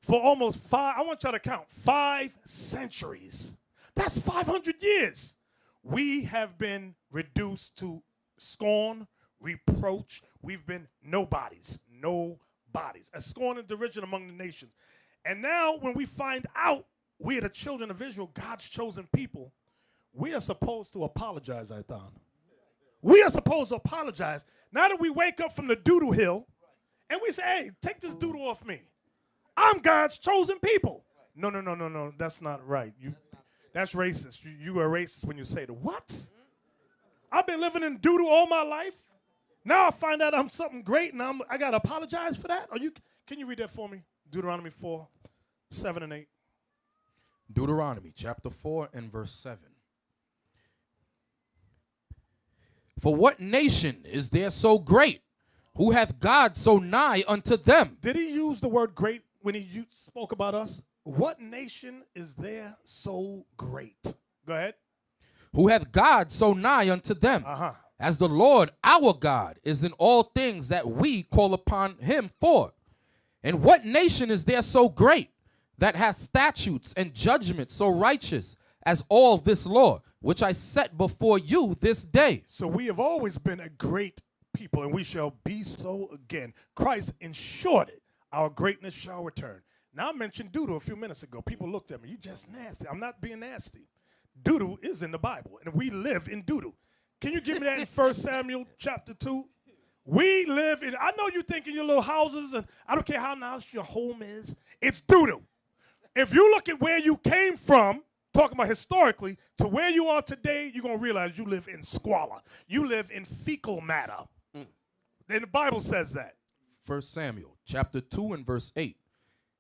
for almost I want y'all to count, 5 centuries. That's 500 years. We have been reduced to scorn, reproach. We've been nobodies. A scorn and derision among the nations. And now when we find out we are the children of Israel, God's chosen people, we are supposed to apologize, I thought. We are supposed to apologize. Now that we wake up from the doodle hill and we say, hey, take this doodle off me. I'm God's chosen people. No. That's not right. That's racist. You are racist when you say that. What? I've been living in doodle all my life. Now I find out I'm something great and I got to apologize for that? Can you read that for me? Deuteronomy 4, 7 and 8. Deuteronomy chapter 4 and verse 7. For what nation is there so great, who hath God so nigh unto them? Did he use the word great when he spoke about us? What nation is there so great? Go ahead. Who hath God so nigh unto them? As the Lord our God is in all things that we call upon him for. And what nation is there so great, that hath statutes and judgments so righteous as all this law, which I set before you this day? So we have always been a great people, and we shall be so again. Christ ensured it. Our greatness shall return. Now, I mentioned doodle a few minutes ago. People looked at me. You just nasty. I'm not being nasty. Doodle is in the Bible, and we live in doodle. Can you give me that in 1 Samuel chapter 2? We live in, I know you think in your little houses, and I don't care how nice your home is. It's doodle. If you look at where you came from, talking about historically, to where you are today, you're going to realize you live in squalor. You live in fecal matter. And the Bible says that. 1 Samuel chapter 2 and verse 8.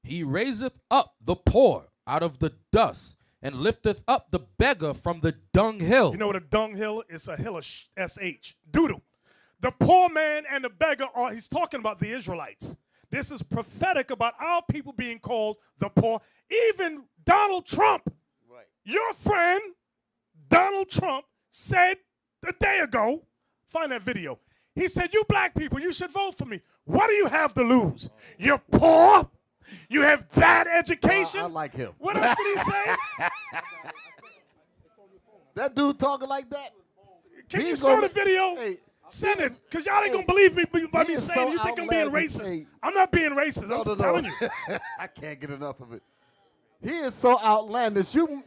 He raiseth up the poor out of the dust, and lifteth up the beggar from the dunghill. You know what a dunghill is? A hill of SH. Doodle. The poor man and the beggar he's talking about the Israelites. This is prophetic about our people being called the poor. Even Donald Trump, your friend, Donald Trump, said a day ago, find that video, he said, you black people, you should vote for me. What do you have to lose? You're poor. You have bad education. I like him. What else did he say? That dude talking like that? Can you show the video? Send it, because y'all ain't going to believe me by me saying you think I'm being racist. I'm not being racist. I'm just telling you. I can't get enough of it. He is so outlandish. You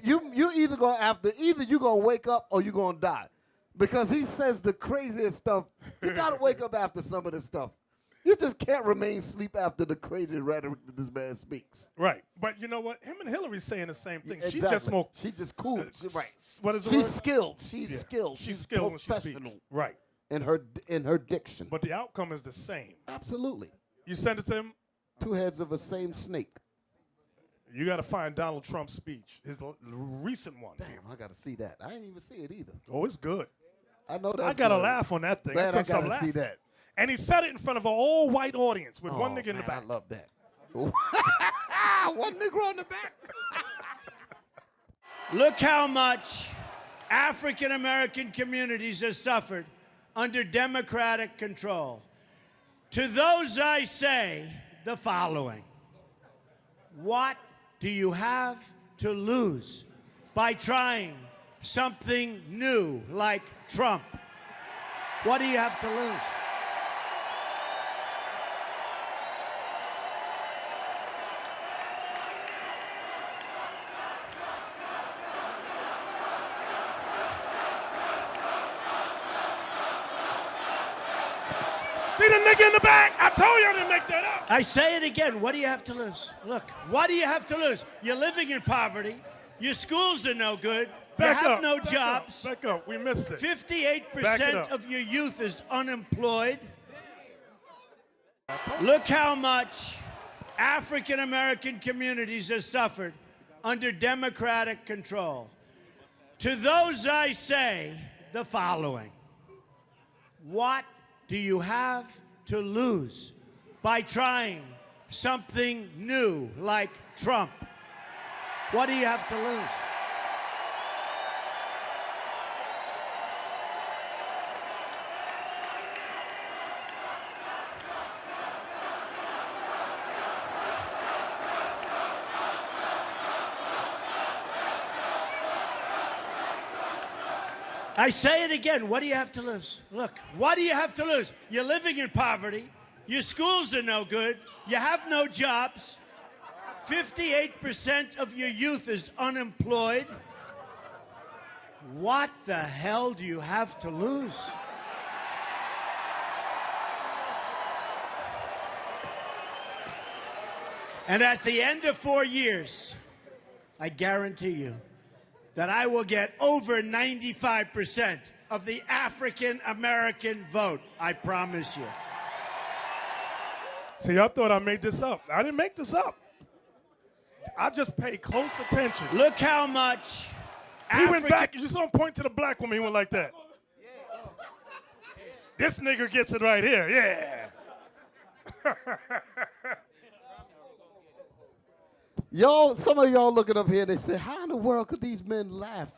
either going to have to, either you're going to wake up or you're going to die. Because he says the craziest stuff. You got to wake up after some of this stuff. You just can't remain asleep after the crazy rhetoric that this man speaks. Right. But you know what? Him and Hillary's saying the same thing. Yeah, exactly. She's just more. She's just cool. Right. What is the She's word? skilled. She's skilled. She's skilled when she professional. speaks. Right. In her diction. But the outcome is the same. Absolutely. You send it to him? 2 heads of a same snake. You got to find Donald Trump's speech, his recent one. Damn, I got to see that. I didn't even see it either. Oh, it's good. I know that. I got to laugh on that thing. Man, I got to see that. And he said it in front of an all-white audience with one nigga in the back. I love that. One nigga on the back. Look how much African American communities have suffered under Democratic control. To those I say the following. What do you have to lose by trying something new like Trump? What do you have to lose? See the nigga in the back? I told you I didn't make that up. I say it again. What do you have to lose? Look, what do you have to lose? You're living in poverty. Your schools are no good. Back you have up. no jobs. Back up. We missed it. 58% of your youth is unemployed. Look how much African American communities have suffered under Democratic control. To those I say the following. What do you have to lose by trying something new like Trump? What do you have to lose? I say it again. What do you have to lose? Look, what do you have to lose? You're living in poverty. Your schools are no good. You have no jobs. 58% of your youth is unemployed. What the hell do you have to lose? And at the end of 4 years, I guarantee you that I will get over 95% of the African American vote. I promise you. See, I thought I made this up. I didn't make this up. I just paid close attention. Look how much He went back. You saw him point to the black woman. He went like that. This nigga gets it right here. Yeah. Y'all, some of y'all looking up here, they say, how in the world could these men laugh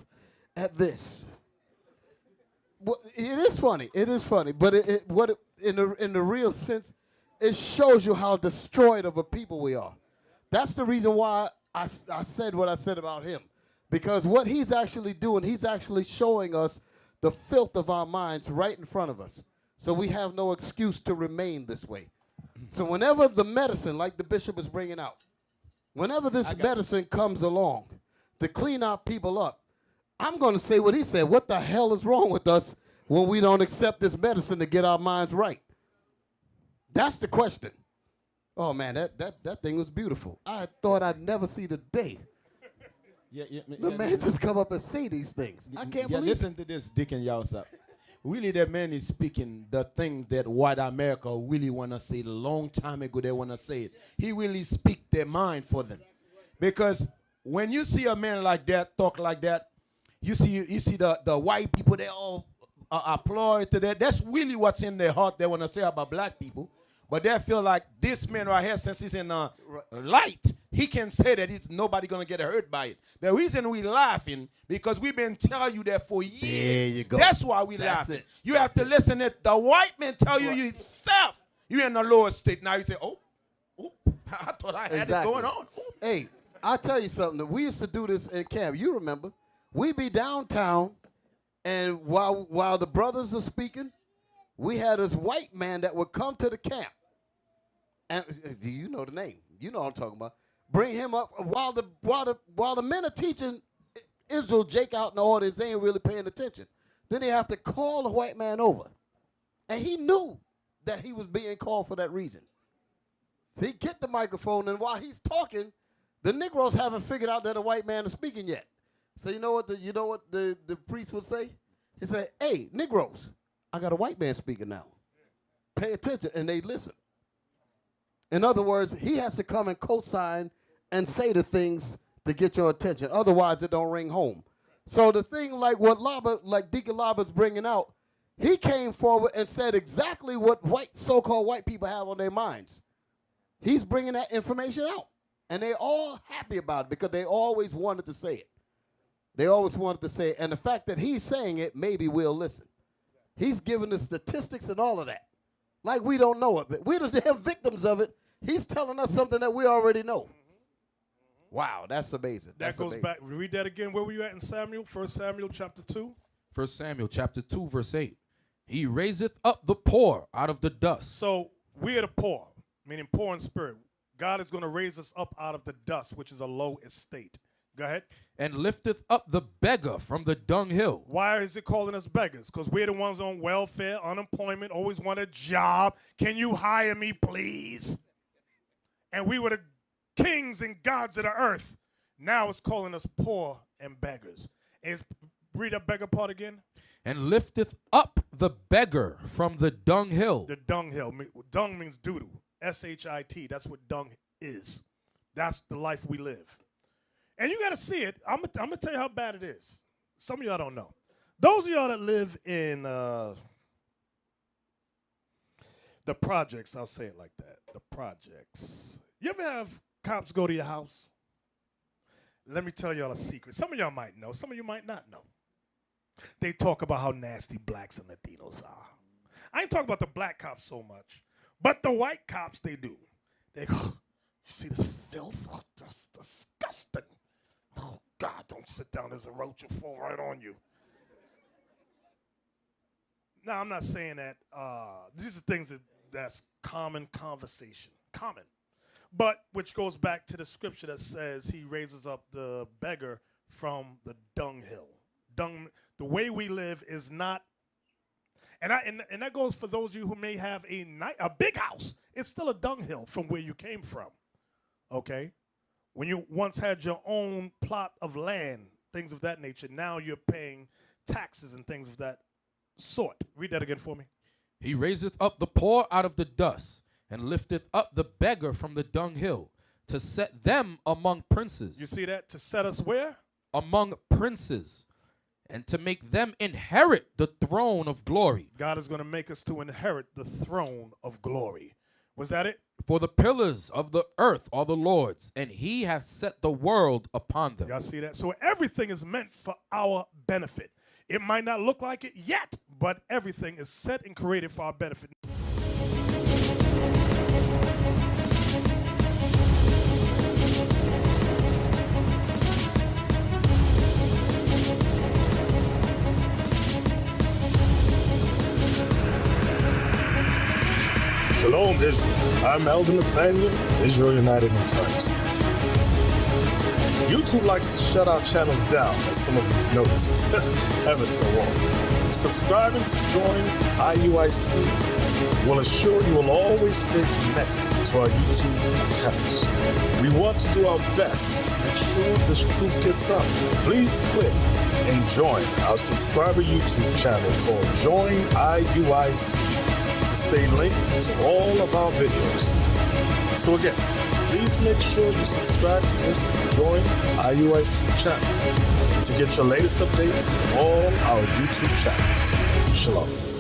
at this? Well, it is funny. It is funny. But in the real sense, it shows you how destroyed of a people we are. That's the reason why I said what I said about him. Because what he's actually doing, he's actually showing us the filth of our minds right in front of us. So we have no excuse to remain this way. So whenever the medicine, like the bishop is bringing out, whenever this medicine comes along to clean our people up, I'm going to say what he said. What the hell is wrong with us when we don't accept this medicine to get our minds right? That's the question. Oh, man, that thing was beautiful. I thought I'd never see the day. The man just come up and say these things. I can't believe listen to this, Dick and Yausa. Really, that man is speaking the thing that white America really want to say. A long time ago, they want to say it. He really speak their mind for them. Because when you see a man like that, talk like that, you see the white people, they all applaud to that. That's really what's in their heart they want to say about black people. But they feel like this man right here, since he's in light, he can say that nobody going to get hurt by it. The reason we laughing, because we've been telling you that for years. There you go. That's why we laughing. You have to listen to the white man tell you yourself. You're in the lower state. Now you say, oh, I thought I had it going on. Ooh. Hey, I'll tell you something. We used to do this in camp. You remember. We'd be downtown, and while the brothers are speaking, we had this white man that would come to the camp. And you know the name. You know what I'm talking about. Bring him up while the men are teaching Israel, Jake out in the audience, they ain't really paying attention. Then they have to call the white man over. And he knew that he was being called for that reason. So he get the microphone, and while he's talking, the Negroes haven't figured out that a white man is speaking yet. So you know what the priest would say? He said, hey, Negroes, I got a white man speaking now. Pay attention, and they listen. In other words, he has to come and co-sign and say the things to get your attention. Otherwise, it don't ring home. So the thing like Deacon Lobert's bringing out, he came forward and said exactly what so-called white people have on their minds. He's bringing that information out. And they all happy about it because they always wanted to say it. They always wanted to say it. And the fact that he's saying it, maybe we'll listen. He's giving the statistics and all of that. Like we don't know it, but we're the damn victims of it. He's telling us something that we already know. Wow, that's amazing. That goes back. Read that again. Where were you at in Samuel? 1 Samuel chapter 2. 1 Samuel chapter 2, verse 8. He raiseth up the poor out of the dust. So we are the poor, meaning poor in spirit. God is going to raise us up out of the dust, which is a low estate. Go ahead. And lifteth up the beggar from the dunghill. Why is it calling us beggars? Because we're the ones on welfare, unemployment, always want a job. Can you hire me, please? And we were the kings and gods of the earth. Now it's calling us poor and beggars. Read that beggar part again. And lifteth up the beggar from the dunghill. The dunghill. Dung means doo-doo. S-H-I-T. That's what dung is. That's the life we live. And you got to see it. I'm going to tell you how bad it is. Some of y'all don't know. Those of y'all that live in the projects, I'll say it like that, the projects. You ever have cops go to your house? Let me tell y'all a secret. Some of y'all might know. Some of you might not know. They talk about how nasty blacks and Latinos are. I ain't talking about the black cops so much, but the white cops, they do. They go, you see this filth? Oh, that's disgusting. Oh, God, don't sit down. There's a roach will fall right on you. Now, I'm not saying that these are things that's common conversation. Common. But which goes back to the scripture that says he raises up the beggar from the dunghill. The way we live is not, and that goes for those of you who may have a big house. It's still a dunghill from where you came from. Okay? When you once had your own plot of land, things of that nature, now you're paying taxes and things of that sort. Read that again for me. He raiseth up the poor out of the dust, and lifteth up the beggar from the dunghill, to set them among princes. You see that? To set us where? Among princes, and to make them inherit the throne of glory. God is going to make us to inherit the throne of glory. Was that it? For the pillars of the earth are the Lord's, and he hath set the world upon them. Y'all see that? So everything is meant for our benefit. It might not look like it yet, but everything is set and created for our benefit. Shalom, Israel. I'm Elder Nathaniel, Israel United in Christ. YouTube likes to shut our channels down, as some of you have noticed, ever so often. Subscribing to join IUIC will assure you will always stay connected to our YouTube accounts. We want to do our best to make sure this truth gets out. Please click and join our subscriber YouTube channel called Join IUIC to stay linked to all of our videos. So again, please make sure you subscribe to this Join IUIC channel to get your latest updates from all our YouTube channels. Shalom.